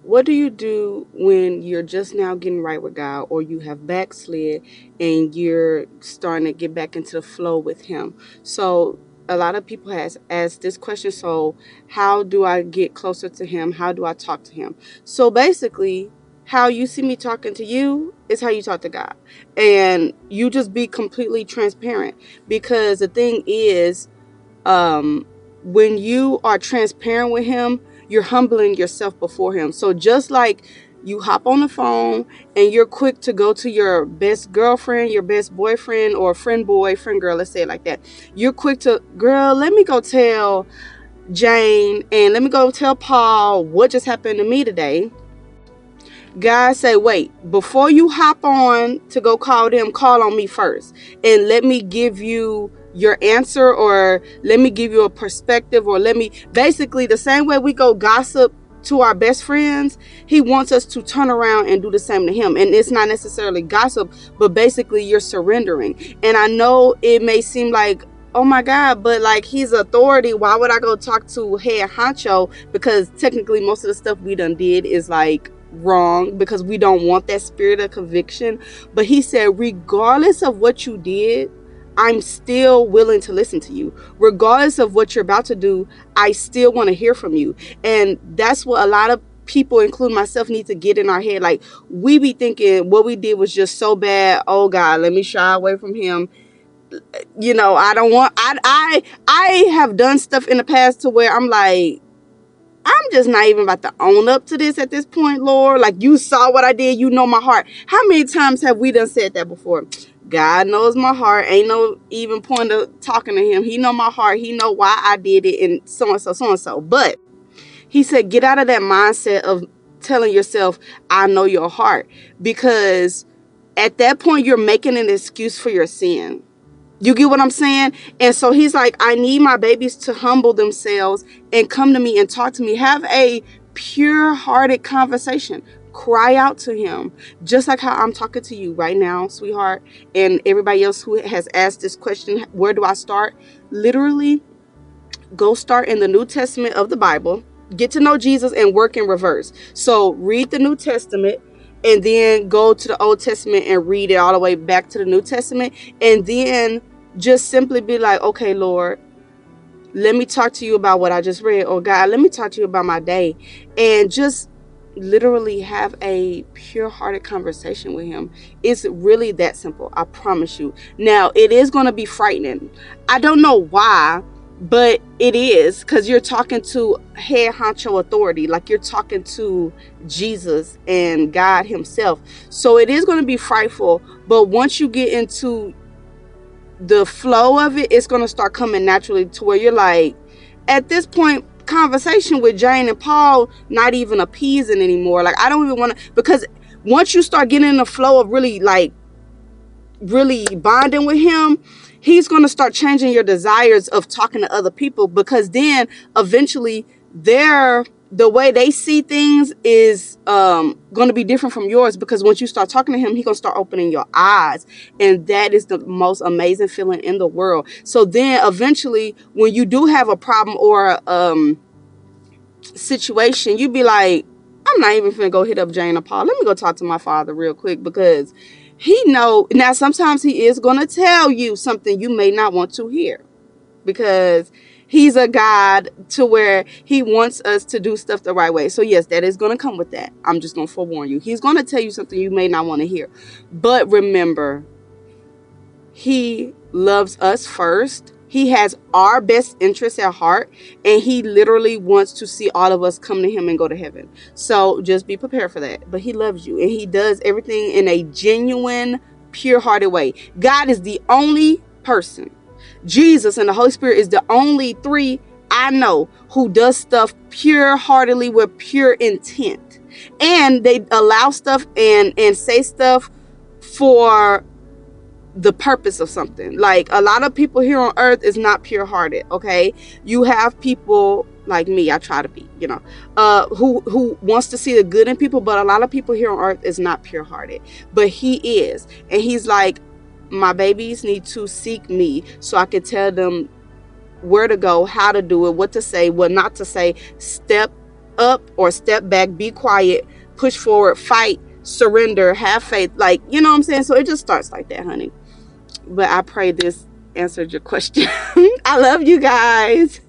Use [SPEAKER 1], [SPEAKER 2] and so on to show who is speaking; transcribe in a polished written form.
[SPEAKER 1] what do you do when you're just now getting right with God, or you have backslid and you're starting to get back into the flow with Him? So a lot of people has asked this question. So how do I get closer to Him? How do I talk to Him? So basically, how you see me talking to you is how you talk to God. And you just be completely transparent, because the thing is, when you are transparent with Him, you're humbling yourself before Him. So just like you hop on the phone and you're quick to go to your best girlfriend, your best boyfriend, or friend boy, friend girl, let's say it like that. You're quick to, girl, let me go tell Jane and let me go tell Paul what just happened to me today. God say, wait, before you hop on to go call them, call on me first. And let me give you your answer, or let me give you a perspective, or let me, basically the same way we go gossip to our best friends, He wants us to turn around and do the same to Him. And it's not necessarily gossip, but basically you're surrendering. And I know it may seem like, oh my God, but like He's authority, why would I go talk to head honcho? Because technically most of the stuff we done did is like wrong, because we don't want that spirit of conviction. But He said, regardless of what you did, I'm still willing to listen to you. Regardless of what you're about to do, I still want to hear from you. And that's what a lot of people, including myself, need to get in our head. Like, we be thinking what we did was just so bad. Oh God, let me shy away from Him. You know, I don't want, I have done stuff in the past to where I'm like, I'm just not even about to own up to this at this point, Lord. Like, you saw what I did. You know my heart. How many times have we done said that before? God knows my heart. Ain't no even point of talking to Him. He know my heart. He know why I did it, and so and so, so and so. But He said, get out of that mindset of telling yourself, I know your heart. Because at that point, you're making an excuse for your sin. You get what I'm saying? And so He's like, I need my babies to humble themselves and come to me and talk to me. Have a pure-hearted conversation. Cry out to Him, just like how I'm talking to you right now, sweetheart, and everybody else who has asked this question, where do I start? Literally, go start in the New Testament of the Bible. Get to know Jesus and work in reverse. So read the New Testament, and then go to the Old Testament and read it all the way back to the New Testament. And then just simply be like, okay, Lord, let me talk to you about what I just read. Or God, let me talk to you about my day. And just literally have a pure-hearted conversation with Him. It's really that simple. I promise you. Now, it is going to be frightening. I don't know why, but it is, because you're talking to head honcho authority, like you're talking to Jesus and God Himself. So it is going to be frightful, but once you get into the flow of it, it's going to start coming naturally to where you're like, at this point, conversation with Jane and Paul not even appeasing anymore. Like, I don't even want to, because once you start getting in the flow of really bonding with Him, He's going to start changing your desires of talking to other people, because then eventually the way they see things is going to be different from yours, because once you start talking to Him, He's going to start opening your eyes, and that is the most amazing feeling in the world. So then eventually, when you do have a problem or situation, you be like, I'm not even finna go hit up Jane or Paul. Let me go talk to my Father real quick, because He know. Now, sometimes He is going to tell you something you may not want to hear, because He's a God to where He wants us to do stuff the right way. So yes, that is going to come with that. I'm just going to forewarn you. He's going to tell you something you may not want to hear. But remember, He loves us first. He has our best interests at heart, and He literally wants to see all of us come to Him and go to heaven. So just be prepared for that. But He loves you, and He does everything in a genuine, pure-hearted way. God is the only person. Jesus and the Holy Spirit is the only three I know who does stuff pure-heartedly with pure intent. And they allow stuff and say stuff for the purpose of something. Like, a lot of people here on earth is not pure-hearted, okay? You have people like me, I try to be, who wants to see the good in people, but a lot of people here on earth is not pure-hearted. But He is. And He's like, my babies need to seek me so I can tell them where to go, how to do it, what to say, what not to say, step up or step back, be quiet, push forward, fight, surrender, have faith. Like, you know what I'm saying? So it just starts like that, honey. But I pray this answered your question. I love you guys.